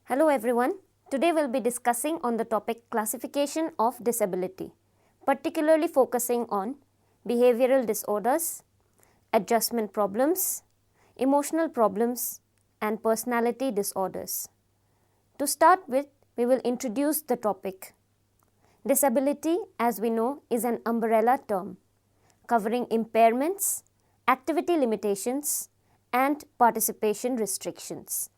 Hello everyone. Today we'll be discussing on the topic classification of disability, particularly focusing on behavioral disorders, adjustment problems, emotional problems, and personality disorders. To start with, we will introduce the topic. Disability, as we know, is an umbrella term covering impairments, activity limitations, and participation restrictions.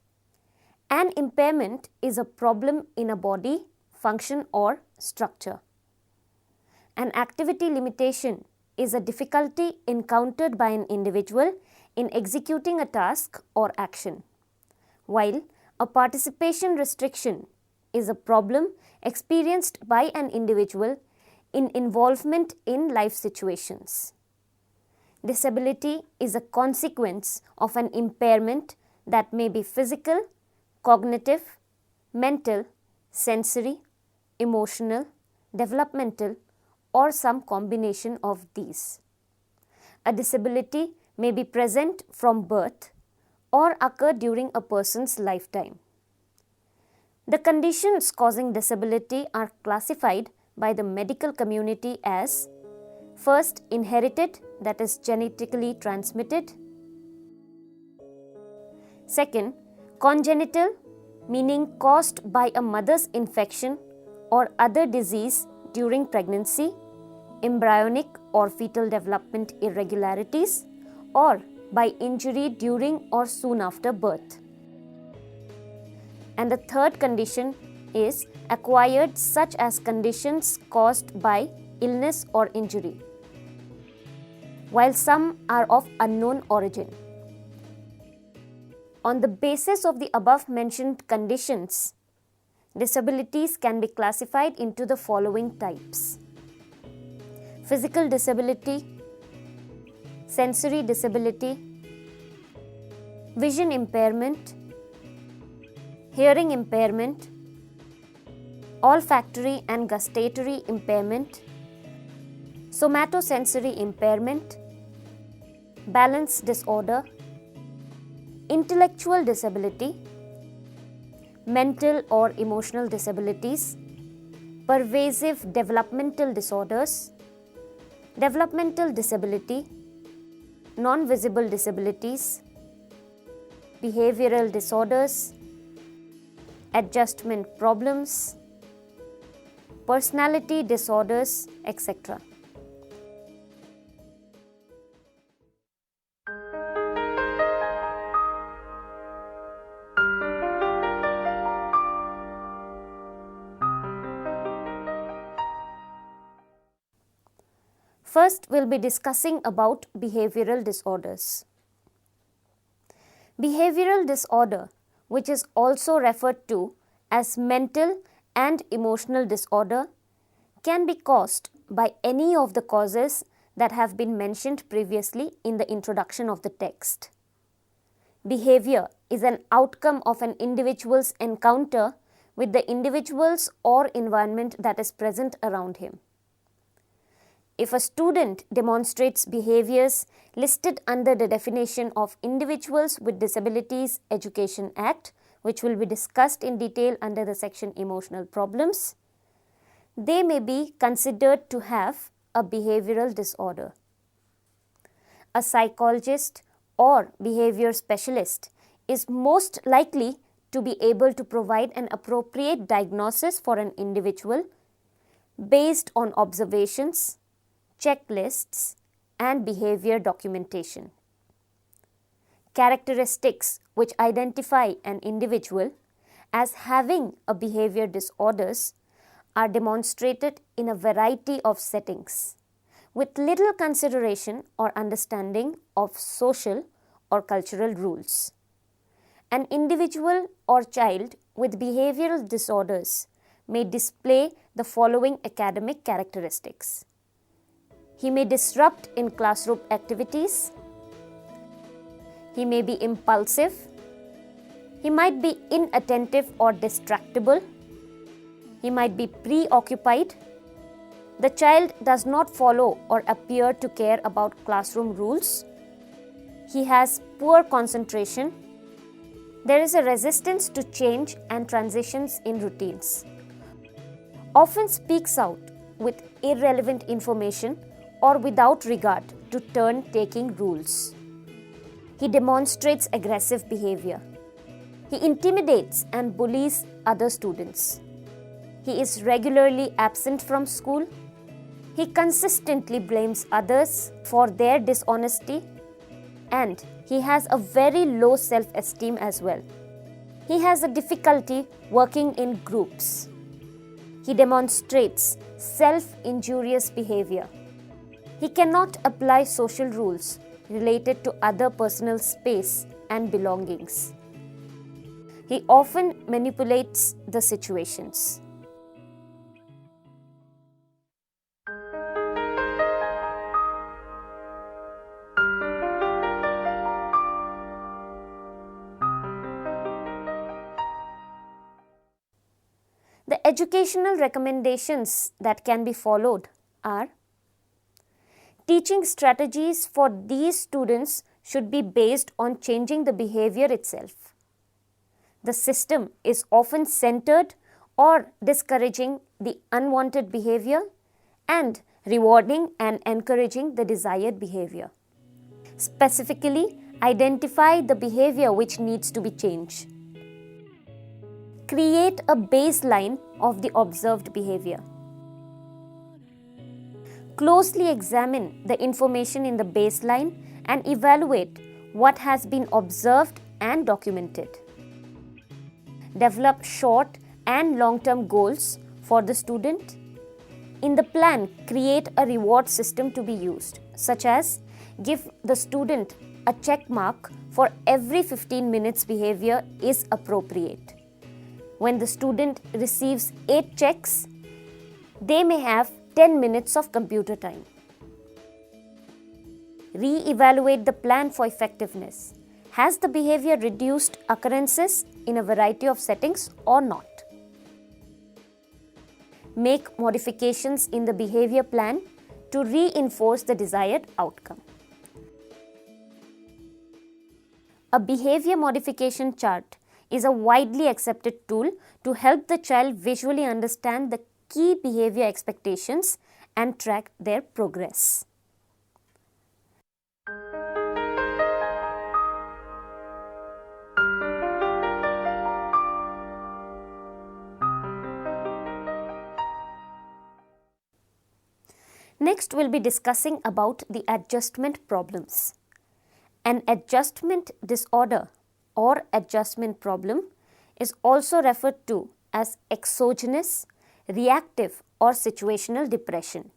An impairment is a problem in a body, function, or structure. An activity limitation is a difficulty encountered by an individual in executing a task or action, while a participation restriction is a problem experienced by an individual in involvement in life situations. Disability is a consequence of an impairment that may be physical, cognitive, mental, sensory, emotional, developmental, or some combination of these. A disability may be present from birth or occur during a person's lifetime. The conditions causing disability are classified by the medical community as first, inherited, that is genetically transmitted. Second, congenital, meaning caused by a mother's infection or other disease during pregnancy, embryonic or fetal development irregularities, or by injury during or soon after birth. And the third condition is acquired, such as conditions caused by illness or injury, while some are of unknown origin. On the basis of the above mentioned conditions, disabilities can be classified into the following types: physical disability, sensory disability, vision impairment, hearing impairment, olfactory and gustatory impairment, somatosensory impairment, balance disorder, intellectual disability, mental or emotional disabilities, pervasive developmental disorders, developmental disability, non-visible disabilities, behavioral disorders, adjustment problems, personality disorders, etc. First, we'll be discussing about behavioral disorders. Behavioral disorder, which is also referred to as mental and emotional disorder, can be caused by any of the causes that have been mentioned previously in the introduction of the text. Behavior is an outcome of an individual's encounter with the individuals or environment that is present around him. If a student demonstrates behaviors listed under the definition of Individuals with Disabilities Education Act, which will be discussed in detail under the section Emotional Problems, they may be considered to have a behavioral disorder. A psychologist or behavior specialist is most likely to be able to provide an appropriate diagnosis for an individual based on observations, checklists, and behavior documentation. Characteristics which identify an individual as having a behavior disorders are demonstrated in a variety of settings, with little consideration or understanding of social or cultural rules. An individual or child with behavioral disorders may display the following academic characteristics. He may disrupt in classroom activities. He may be impulsive. He might be inattentive or distractible. He might be preoccupied. The child does not follow or appear to care about classroom rules. He has poor concentration. There is a resistance to change and transitions in routines. Often speaks out with irrelevant information or without regard to turn-taking rules. He demonstrates aggressive behavior. He intimidates and bullies other students. He is regularly absent from school. He consistently blames others for their dishonesty, and he has a very low self-esteem as well. He has a difficulty working in groups. He demonstrates self-injurious behavior. He cannot apply social rules related to other personal space and belongings. He often manipulates the situations. The educational recommendations that can be followed are: teaching strategies for these students should be based on changing the behavior itself. The system is often centered or discouraging the unwanted behavior and rewarding and encouraging the desired behavior. Specifically, identify the behavior which needs to be changed. Create a baseline of the observed behavior. Closely examine the information in the baseline and evaluate what has been observed and documented. Develop short and long-term goals for the student. In the plan, create a reward system to be used, such as give the student a check mark for every 15 minutes behavior is appropriate. When the student receives 8 checks, they may have 10 minutes of computer time. Re-evaluate the plan for effectiveness. Has the behavior reduced occurrences in a variety of settings or not? Make modifications in the behavior plan to reinforce the desired outcome. A behavior modification chart is a widely accepted tool to help the child visually understand the key behavior expectations and track their progress. Next, we'll be discussing about the adjustment problems. An adjustment disorder or adjustment problem is also referred to as exogenous, reactive or situational depression.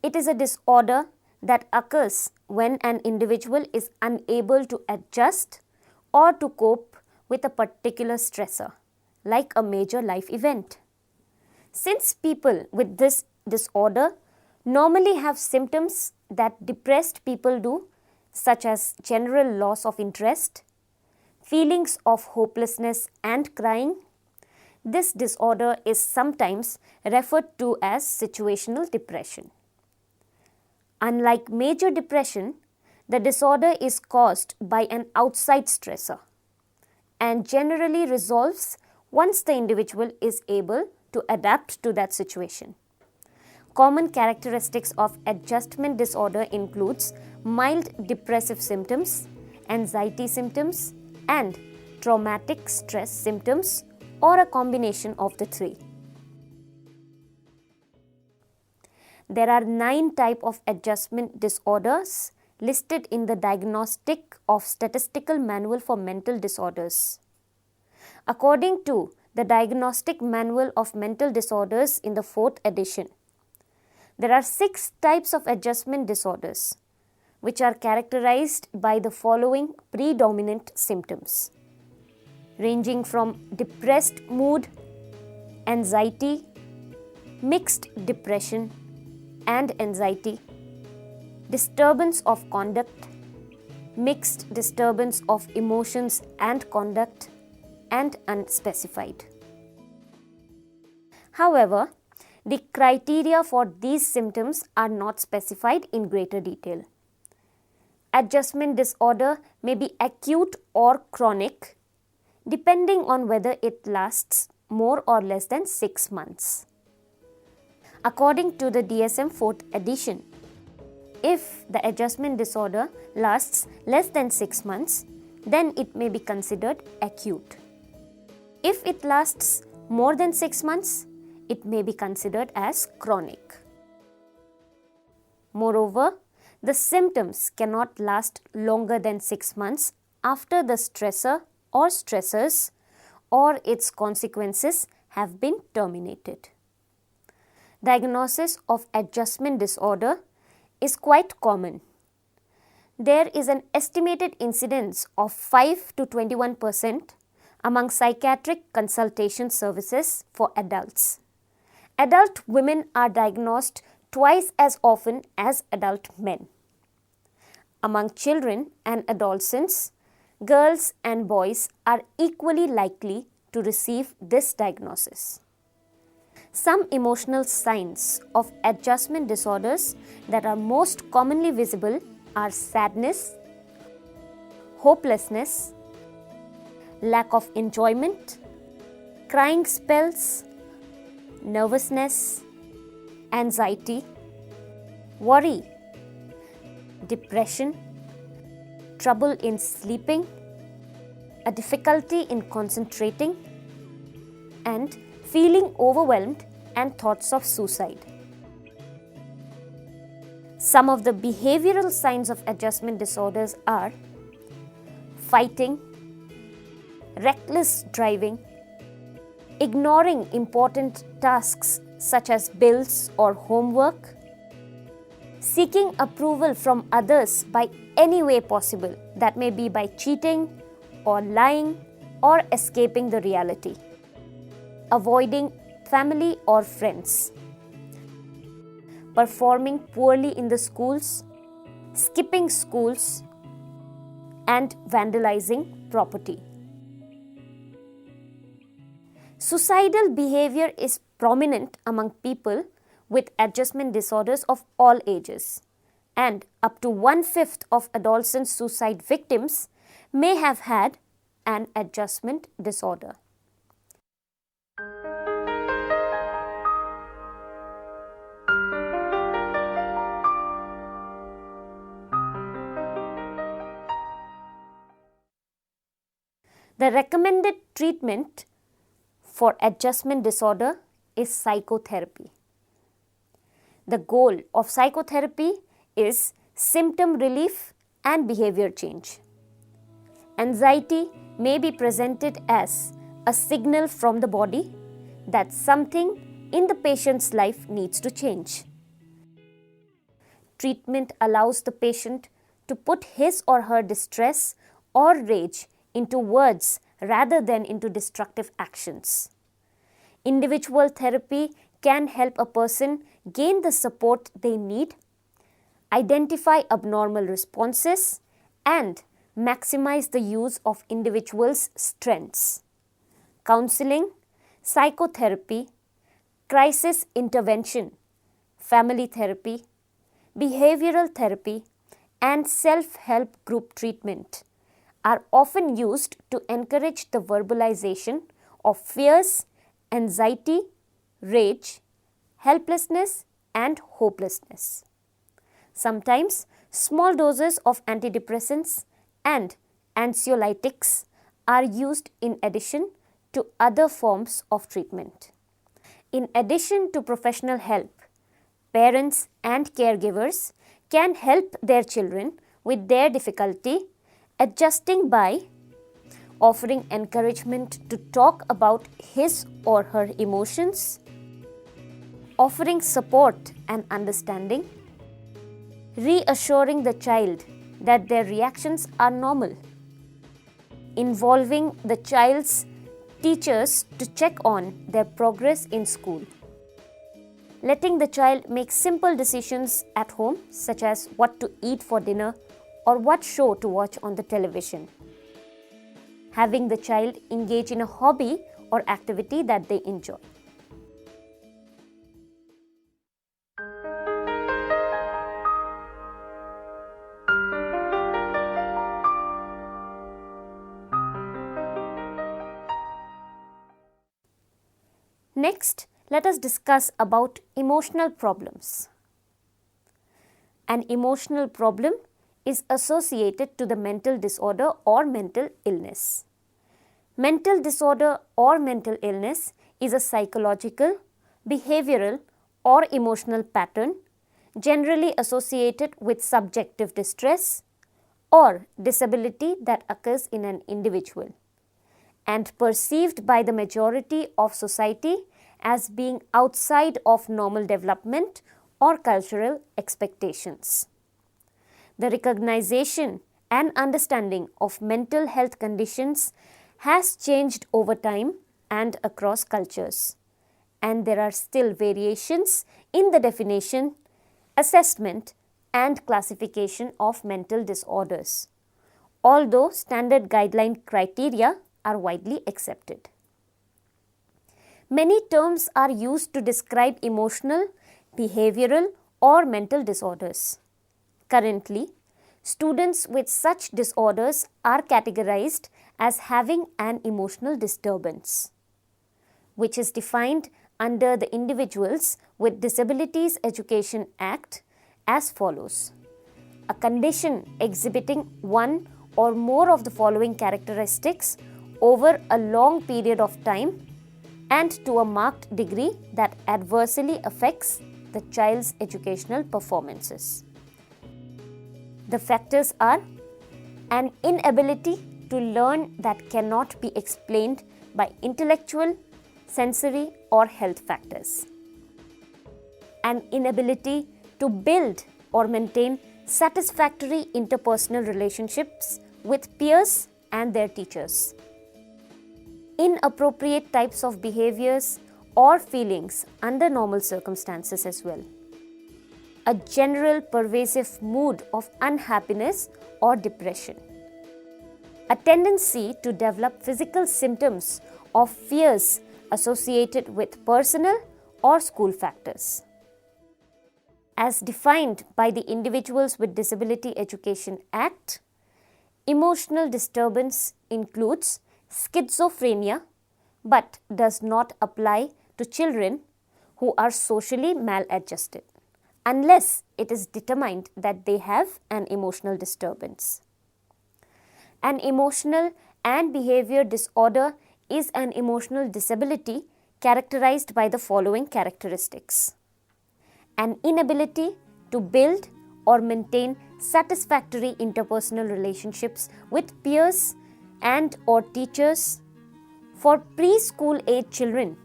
It is a disorder that occurs when an individual is unable to adjust or to cope with a particular stressor, like a major life event. Since people with this disorder normally have symptoms that depressed people do, such as general loss of interest, feelings of hopelessness and crying, this disorder is sometimes referred to as situational depression. Unlike major depression, the disorder is caused by an outside stressor and generally resolves once the individual is able to adapt to that situation. Common characteristics of adjustment disorder includes mild depressive symptoms, anxiety symptoms, and traumatic stress symptoms, or a combination of the three. There are 9 types of adjustment disorders listed in the Diagnostic of Statistical Manual for Mental Disorders. According to the Diagnostic Manual of Mental Disorders in the 4th edition, there are 6 types of adjustment disorders, which are characterized by the following predominant symptoms, ranging from depressed mood, anxiety, mixed depression and anxiety, disturbance of conduct, mixed disturbance of emotions and conduct, and unspecified. However, the criteria for these symptoms are not specified in greater detail. Adjustment disorder may be acute or chronic depending on whether it lasts more or less than 6 months. According to the DSM 4th edition, if the adjustment disorder lasts less than 6 months, then it may be considered acute. If it lasts more than 6 months, it may be considered as chronic. Moreover, the symptoms cannot last longer than 6 months after the stressor or stressors or its consequences have been terminated. Diagnosis of adjustment disorder is quite common. There is an estimated incidence of 5 to 21% among psychiatric consultation services for adults. Adult women are diagnosed twice as often as adult men. Among children and adolescents, girls and boys are equally likely to receive this diagnosis. Some emotional signs of adjustment disorders that are most commonly visible are sadness, hopelessness, lack of enjoyment, crying spells, nervousness, anxiety, worry, depression, trouble in sleeping, a difficulty in concentrating, and feeling overwhelmed and thoughts of suicide. Some of the behavioral signs of adjustment disorders are fighting, reckless driving, ignoring important tasks such as bills or homework, seeking approval from others by any way possible, that may be by cheating or lying or escaping the reality, avoiding family or friends, performing poorly in the schools, skipping schools, and vandalizing property. Suicidal behavior is prominent among people with adjustment disorders of all ages, and up to 1/5 of adolescent suicide victims may have had an adjustment disorder. The recommended treatment for adjustment disorder is psychotherapy. The goal of psychotherapy is symptom relief and behavior change. Anxiety may be presented as a signal from the body that something in the patient's life needs to change. Treatment allows the patient to put his or her distress or rage into words rather than into destructive actions. Individual therapy can help a person gain the support they need, identify abnormal responses, and maximize the use of individuals' strengths. Counseling, psychotherapy, crisis intervention, family therapy, behavioral therapy, and self-help group treatment are often used to encourage the verbalization of fears, anxiety, rage, helplessness, and hopelessness. Sometimes small doses of antidepressants and anxiolytics are used in addition to other forms of treatment. In addition to professional help, parents and caregivers can help their children with their difficulty adjusting by offering encouragement to talk about his or her emotions, offering support and understanding, reassuring the child that their reactions are normal, involving the child's teachers to check on their progress in school, letting the child make simple decisions at home such as what to eat for dinner or what show to watch on the television, having the child engage in a hobby or activity that they enjoy. Next, let us discuss about emotional problems. An emotional problem is associated to the mental disorder or mental illness. Mental disorder or mental illness is a psychological, behavioral, or emotional pattern generally associated with subjective distress or disability that occurs in an individual and perceived by the majority of society as being outside of normal development or cultural expectations. The recognition and understanding of mental health conditions has changed over time and across cultures, and there are still variations in the definition, assessment, and classification of mental disorders, although standard guideline criteria are widely accepted. Many terms are used to describe emotional, behavioral, or mental disorders. Currently, students with such disorders are categorized as having an emotional disturbance, which is defined under the Individuals with Disabilities Education Act as follows: a condition exhibiting one or more of the following characteristics over a long period of time and to a marked degree that adversely affects the child's educational performances. The factors are an inability to learn that cannot be explained by intellectual, sensory, or health factors, an inability to build or maintain satisfactory interpersonal relationships with peers and their teachers, inappropriate types of behaviors or feelings under normal circumstances as well, a general pervasive mood of unhappiness or depression, a tendency to develop physical symptoms of fears associated with personal or school factors. As defined by the Individuals with Disability Education Act, emotional disturbance includes schizophrenia but does not apply to children who are socially maladjusted unless it is determined that they have an emotional disturbance. An emotional and behavior disorder is an emotional disability characterized by the following characteristics: an inability to build or maintain satisfactory interpersonal relationships with peers and or teachers. For preschool age children,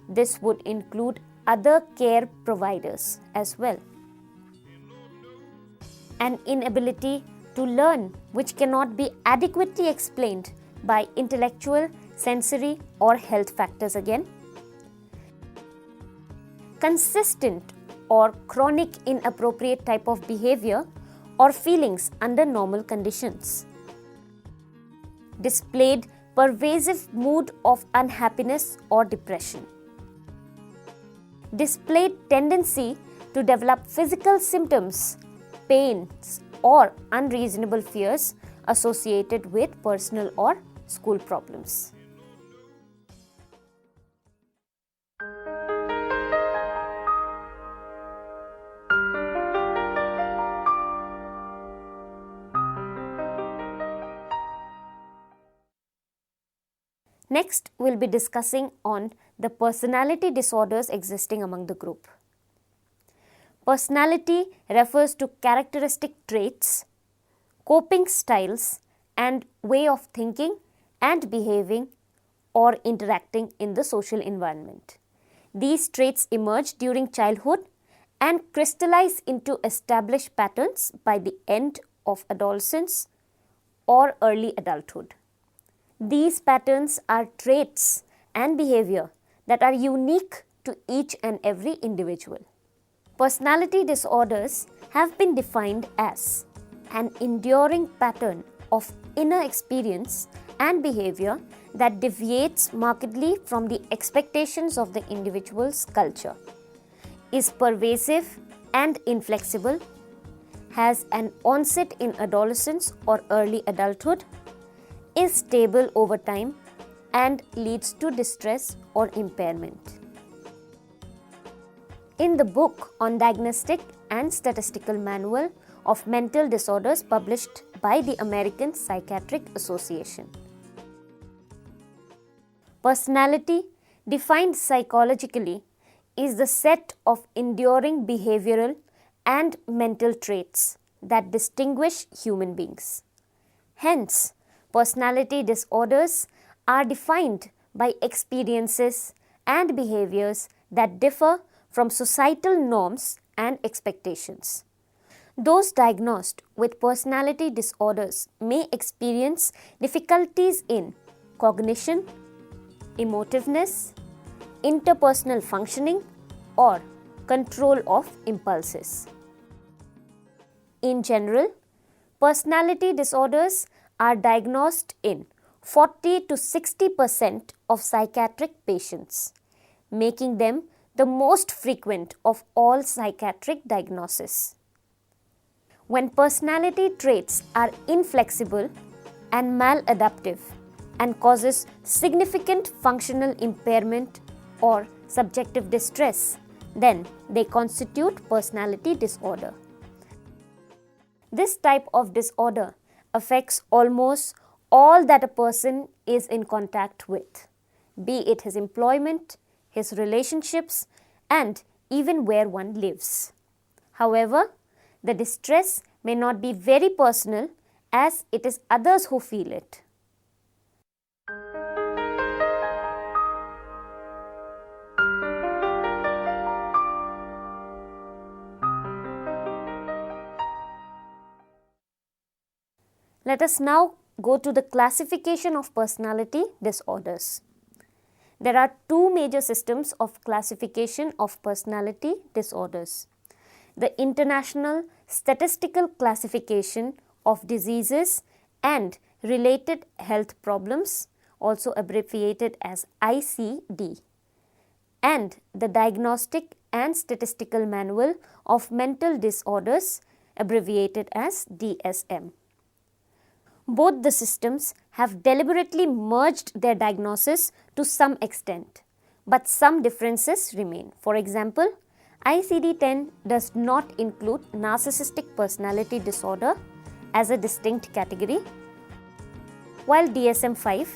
this would include other care providers as well. An inability to learn which cannot be adequately explained by intellectual, sensory, or health factors again. Consistent or chronic inappropriate type of behavior or feelings under normal conditions. Displayed pervasive mood of unhappiness or depression. Displayed tendency to develop physical symptoms, pains, or unreasonable fears associated with personal or school problems. Next, we'll be discussing on the personality disorders existing among the group. Personality refers to characteristic traits, coping styles, and way of thinking and behaving or interacting in the social environment. These traits emerge during childhood and crystallize into established patterns by the end of adolescence or early adulthood. These patterns are traits and behavior that are unique to each and every individual. Personality disorders have been defined as an enduring pattern of inner experience and behavior that deviates markedly from the expectations of the individual's culture, is pervasive and inflexible, has an onset in adolescence or early adulthood, is stable over time, and leads to distress or impairment. In the book on Diagnostic and Statistical Manual of Mental Disorders published by the American Psychiatric Association, personality, defined psychologically, is the set of enduring behavioral and mental traits that distinguish human beings. Hence, personality disorders are defined by experiences and behaviors that differ from societal norms and expectations. Those diagnosed with personality disorders may experience difficulties in cognition, emotiveness, interpersonal functioning, or control of impulses. In general, personality disorders are diagnosed in 40 to 60% of psychiatric patients, making them the most frequent of all psychiatric diagnoses. When personality traits are inflexible and maladaptive and causes significant functional impairment or subjective distress, then they constitute personality disorder. This type of disorder affects almost all that a person is in contact with, be it his employment, his relationships, and even where one lives. However, the distress may not be very personal, as it is others who feel it. Let us now go to the classification of personality disorders. There are two major systems of classification of personality disorders: the International Statistical Classification of Diseases and Related Health Problems, also abbreviated as ICD, and the Diagnostic and Statistical Manual of Mental Disorders, abbreviated as DSM. Both the systems have deliberately merged their diagnosis to some extent, but some differences remain. For example, ICD-10 does not include narcissistic personality disorder as a distinct category, while DSM-5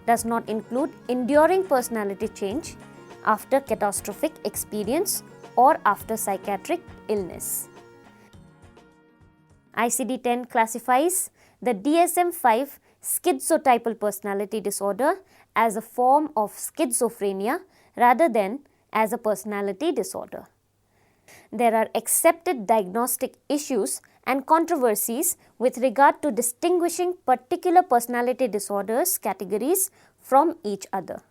does not include enduring personality change after catastrophic experience or after psychiatric illness. ICD-10 classifies the DSM-5 schizotypal personality disorder as a form of schizophrenia rather than as a personality disorder. There are accepted diagnostic issues and controversies with regard to distinguishing particular personality disorders categories from each other.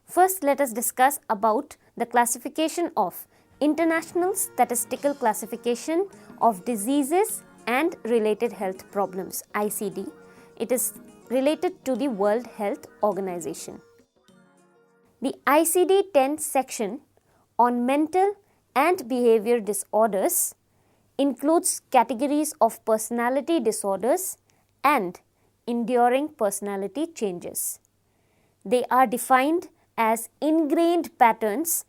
First, let us discuss about the classification of International Statistical Classification of Diseases and Related Health Problems, ICD. It is related to the World Health Organization. The ICD-10 section on mental and behavior disorders includes categories of personality disorders and enduring personality changes. They are defined as ingrained patterns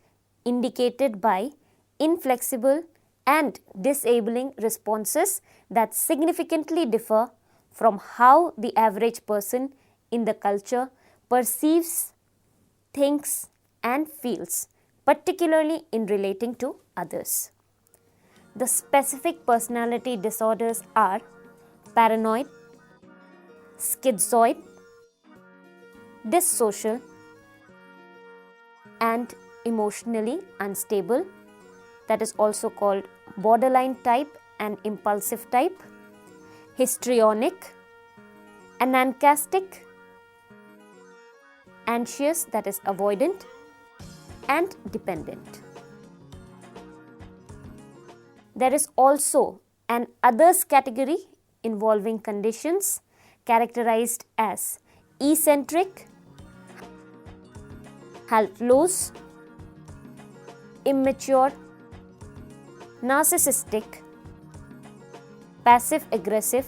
indicated by inflexible and disabling responses that significantly differ from how the average person in the culture perceives, thinks, and feels, particularly in relating to others. The specific personality disorders are paranoid, schizoid, dissocial, and emotionally unstable, that is also called borderline type and impulsive type, histrionic, anancastic, anxious, that is avoidant, and dependent. There is also an others category involving conditions characterized as eccentric, helpless, immature, narcissistic, passive-aggressive,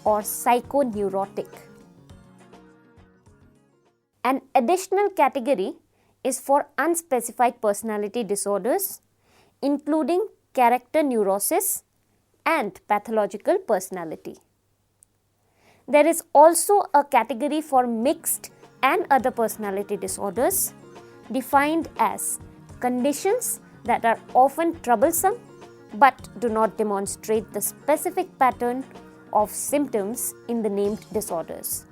or psychoneurotic. An additional category is for unspecified personality disorders, including character neurosis and pathological personality. There is also a category for mixed and other personality disorders, defined as conditions that are often troublesome but do not demonstrate the specific pattern of symptoms in the named disorders.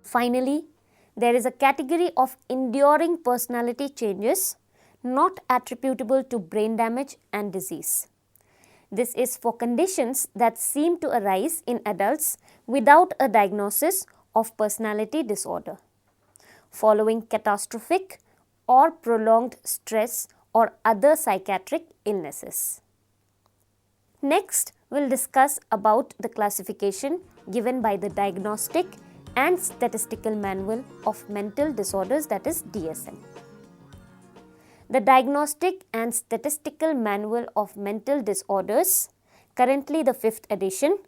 Finally, there is a category of enduring personality changes not attributable to brain damage and disease. This is for conditions that seem to arise in adults without a diagnosis of personality disorder, following catastrophic or prolonged stress or other psychiatric illnesses. Next, we'll discuss about the classification given by the Diagnostic and Statistical Manual of Mental Disorders, that is DSM. The Diagnostic and Statistical Manual of Mental Disorders, currently the 5th edition,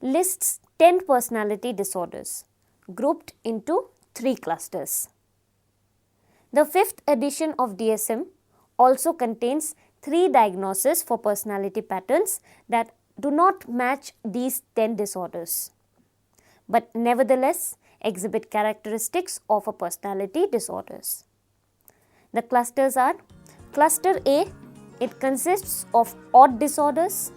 lists 10 personality disorders grouped into 3 clusters. The 5th edition of DSM also contains 3 diagnoses for personality patterns that do not match these 10 disorders, but nevertheless exhibit characteristics of a personality disorders. The clusters are: Cluster A, it consists of odd disorders.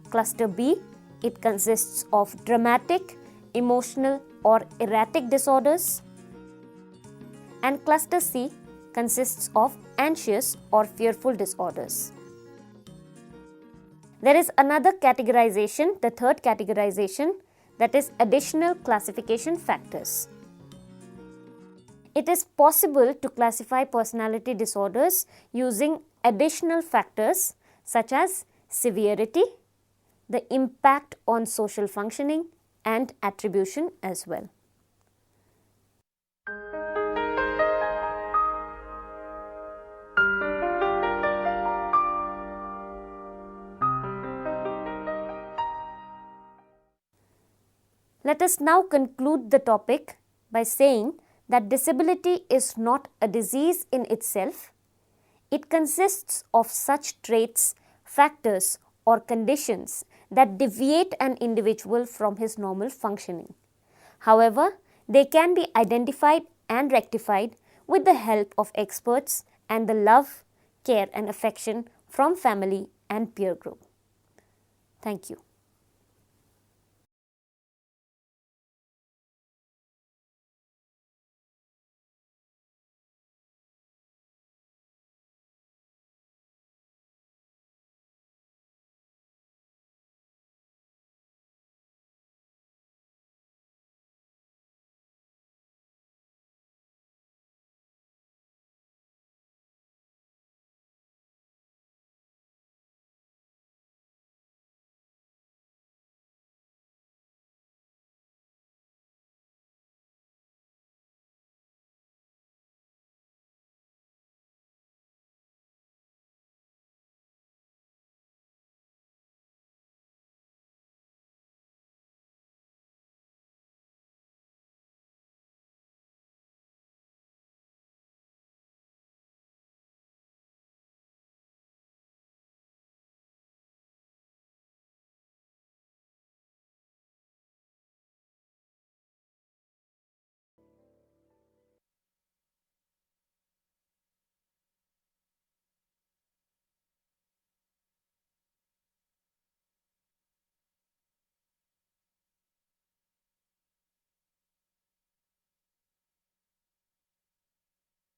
Cluster B, it consists of dramatic, emotional or erratic disorders. And Cluster C consists of anxious or fearful disorders. There is another categorization, the 3rd categorization, that is additional classification factors. It is possible to classify personality disorders using additional factors such as severity, the impact on social functioning and attribution as well. Let us now conclude the topic by saying that disability is not a disease in itself. It consists of such traits, factors or conditions that deviate an individual from his normal functioning. However, they can be identified and rectified with the help of experts and the love, care and affection from family and peer group. Thank you.